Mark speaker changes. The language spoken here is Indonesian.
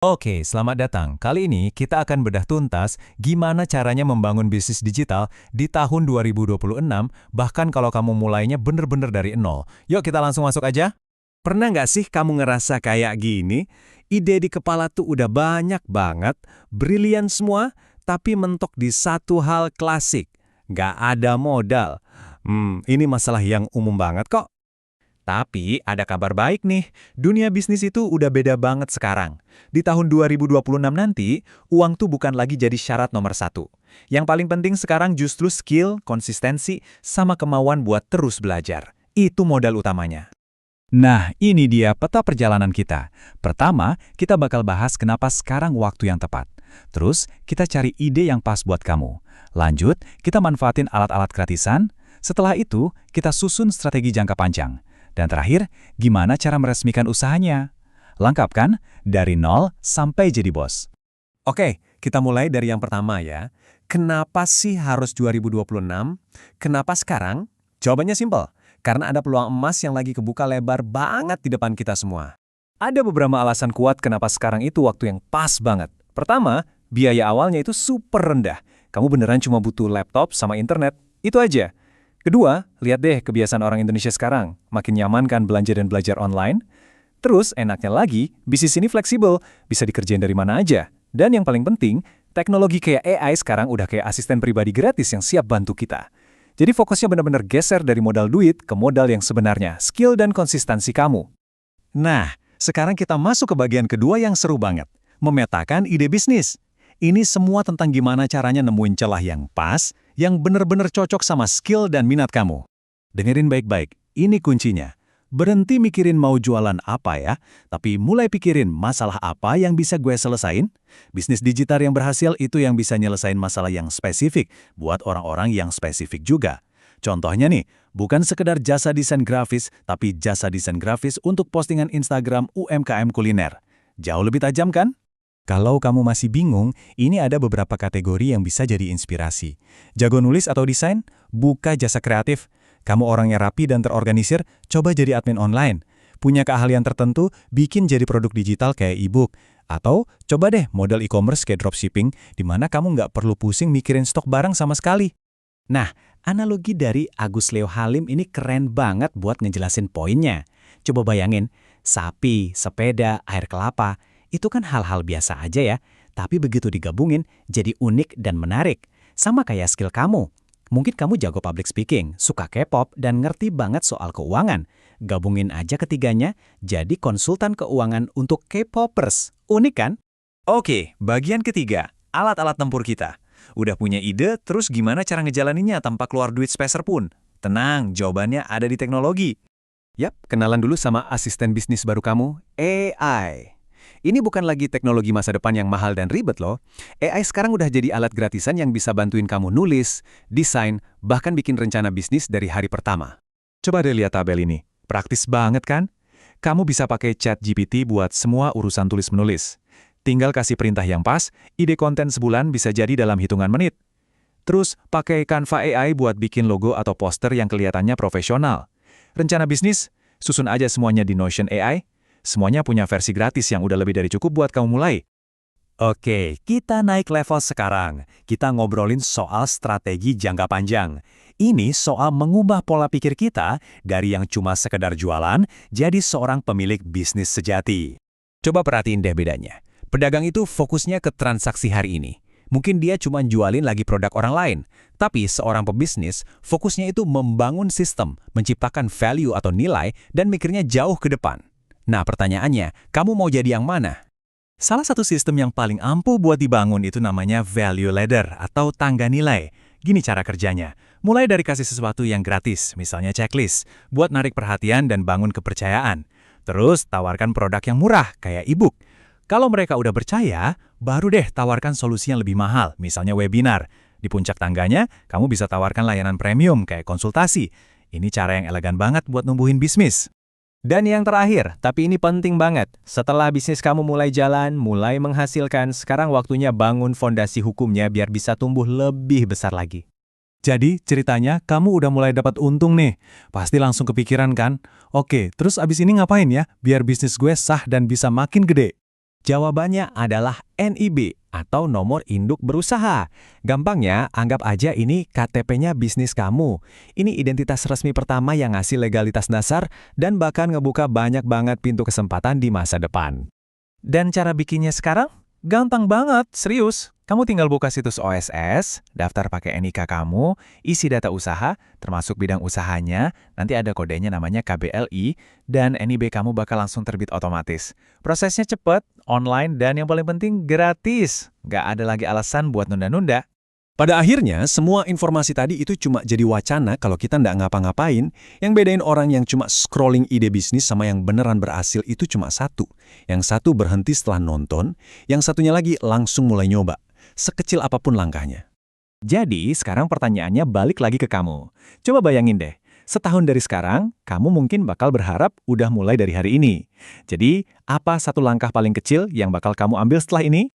Speaker 1: Oke, selamat datang. Kali ini kita akan bedah tuntas gimana caranya membangun bisnis digital di tahun 2026, bahkan kalau kamu mulainya bener-bener dari nol. Yuk kita langsung masuk aja.
Speaker 2: Pernah nggak sih kamu ngerasa kayak gini? Ide di kepala tuh udah banyak banget, brilian semua, tapi mentok di satu hal klasik. Nggak ada modal. Ini masalah yang umum banget kok. Tapi ada kabar baik nih, dunia bisnis itu udah beda banget sekarang. Di tahun 2026 nanti, uang tuh bukan lagi jadi syarat nomor satu. Yang paling penting sekarang justru skill, konsistensi, sama kemauan buat terus belajar. Itu modal utamanya.
Speaker 3: Nah, ini dia peta perjalanan kita. Pertama, kita bakal bahas kenapa sekarang waktu yang tepat. Terus, kita cari ide yang pas buat kamu. Lanjut, kita manfaatin alat-alat gratisan. Setelah itu, kita susun strategi jangka panjang. Dan terakhir, gimana cara meresmikan usahanya? Lengkap kan? Dari nol sampai jadi bos.
Speaker 2: Oke, kita mulai dari yang pertama ya. Kenapa sih harus 2026? Kenapa sekarang? Jawabannya simpel. Karena ada peluang emas yang lagi kebuka lebar banget di depan kita semua.
Speaker 1: Ada beberapa alasan kuat kenapa sekarang itu waktu yang pas banget. Pertama, biaya awalnya itu super rendah. Kamu beneran cuma butuh laptop sama internet. Itu aja. Kedua, lihat deh kebiasaan orang Indonesia sekarang. Makin nyaman kan belanja dan belajar online. Terus, enaknya lagi, bisnis ini fleksibel, bisa dikerjain dari mana aja. Dan yang paling penting, teknologi kayak AI sekarang udah kayak asisten pribadi gratis yang siap bantu kita. Jadi fokusnya benar-benar geser dari modal duit ke modal yang sebenarnya, skill dan konsistensi kamu.
Speaker 2: Nah, sekarang kita masuk ke bagian kedua yang seru banget. Memetakan ide bisnis. Ini semua tentang gimana caranya nemuin celah yang pas, yang benar-benar cocok sama skill dan minat kamu. Dengerin baik-baik, ini kuncinya. Berhenti mikirin mau jualan apa ya, tapi mulai pikirin masalah apa yang bisa gue selesain. Bisnis digital yang berhasil itu yang bisa nyelesain masalah yang spesifik, buat orang-orang yang spesifik juga. Contohnya nih, bukan sekedar jasa desain grafis, tapi jasa desain grafis untuk postingan Instagram UMKM kuliner. Jauh lebih tajam kan?
Speaker 3: Kalau kamu masih bingung, ini ada beberapa kategori yang bisa jadi inspirasi. Jago nulis atau desain? Buka jasa kreatif. Kamu orangnya rapi dan terorganisir? Coba jadi admin online. Punya keahlian tertentu? Bikin jadi produk digital kayak e-book. Atau coba deh model e-commerce kayak dropshipping, di mana kamu nggak perlu pusing mikirin stok barang sama sekali.
Speaker 2: Nah, analogi dari Agus Leo Halim ini keren banget buat ngejelasin poinnya. Coba bayangin, sapi, sepeda, air kelapa, itu kan hal-hal biasa aja ya, tapi begitu digabungin jadi unik dan menarik. Sama kayak skill kamu. Mungkin kamu jago public speaking, suka K-pop, dan ngerti banget soal keuangan. Gabungin aja ketiganya, jadi konsultan keuangan untuk K-popers. Unik kan?
Speaker 1: Oke, bagian ketiga, alat-alat tempur kita. Udah punya ide, terus gimana cara ngejalaninnya tanpa keluar duit sepeser pun? Tenang, jawabannya ada di teknologi.
Speaker 2: Yap, kenalan dulu sama asisten bisnis baru kamu, AI. Ini bukan lagi teknologi masa depan yang mahal dan ribet loh. AI sekarang udah jadi alat gratisan yang bisa bantuin kamu nulis, desain, bahkan bikin rencana bisnis dari hari pertama. Coba deh lihat tabel ini. Praktis banget kan? Kamu bisa pakai ChatGPT buat semua urusan tulis-menulis. Tinggal kasih perintah yang pas, ide konten sebulan bisa jadi dalam hitungan menit. Terus, pakai Canva AI buat bikin logo atau poster yang kelihatannya profesional. Rencana bisnis, susun aja semuanya di Notion AI. Semuanya punya versi gratis yang udah lebih dari cukup buat kamu mulai. Oke, kita naik level sekarang. Kita ngobrolin soal strategi jangka panjang. Ini soal mengubah pola pikir kita dari yang cuma sekedar jualan jadi seorang pemilik bisnis sejati. Coba perhatiin deh bedanya. Pedagang itu fokusnya ke transaksi hari ini. Mungkin dia cuma jualin lagi produk orang lain. Tapi seorang pebisnis fokusnya itu membangun sistem, menciptakan value atau nilai, dan mikirnya jauh ke depan. Nah, pertanyaannya, kamu mau jadi yang mana? Salah satu sistem yang paling ampuh buat dibangun itu namanya value ladder atau tangga nilai. Gini cara kerjanya. Mulai dari kasih sesuatu yang gratis, misalnya checklist, buat narik perhatian dan bangun kepercayaan. Terus tawarkan produk yang murah, kayak e-book. Kalau mereka udah percaya, baru deh tawarkan solusi yang lebih mahal, misalnya webinar. Di puncak tangganya, kamu bisa tawarkan layanan premium kayak konsultasi. Ini cara yang elegan banget buat numbuhin bisnis. Dan yang terakhir, tapi ini penting banget. Setelah bisnis kamu mulai jalan, mulai menghasilkan, sekarang waktunya bangun fondasi hukumnya biar bisa tumbuh lebih besar lagi. Jadi, ceritanya kamu udah mulai dapat untung nih. Pasti langsung kepikiran kan? Oke, terus abis ini ngapain ya? Biar bisnis gue sah dan bisa makin gede. Jawabannya adalah NIB atau nomor induk berusaha. Gampangnya, anggap aja ini KTP-nya bisnis kamu. Ini identitas resmi pertama yang ngasih legalitas dasar dan bahkan ngebuka banyak banget pintu kesempatan di masa depan.
Speaker 1: Dan cara bikinnya sekarang? Gampang banget, serius. Kamu tinggal buka situs OSS, daftar pakai NIK kamu, isi data usaha, termasuk bidang usahanya, nanti ada kodenya namanya KBLI, dan NIB kamu bakal langsung terbit otomatis. Prosesnya cepat, online, dan yang paling penting gratis. Nggak ada lagi alasan buat nunda-nunda.
Speaker 2: Pada akhirnya, semua informasi tadi itu cuma jadi wacana kalau kita nggak ngapa-ngapain. Yang bedain orang yang cuma scrolling ide bisnis sama yang beneran berhasil itu cuma satu. Yang satu berhenti setelah nonton, yang satunya lagi langsung mulai nyoba. Sekecil apapun langkahnya.
Speaker 1: Jadi, sekarang pertanyaannya balik lagi ke kamu. Coba bayangin deh, setahun dari sekarang, kamu mungkin bakal berharap udah mulai dari hari ini. Jadi, apa satu langkah paling kecil yang bakal kamu ambil setelah ini?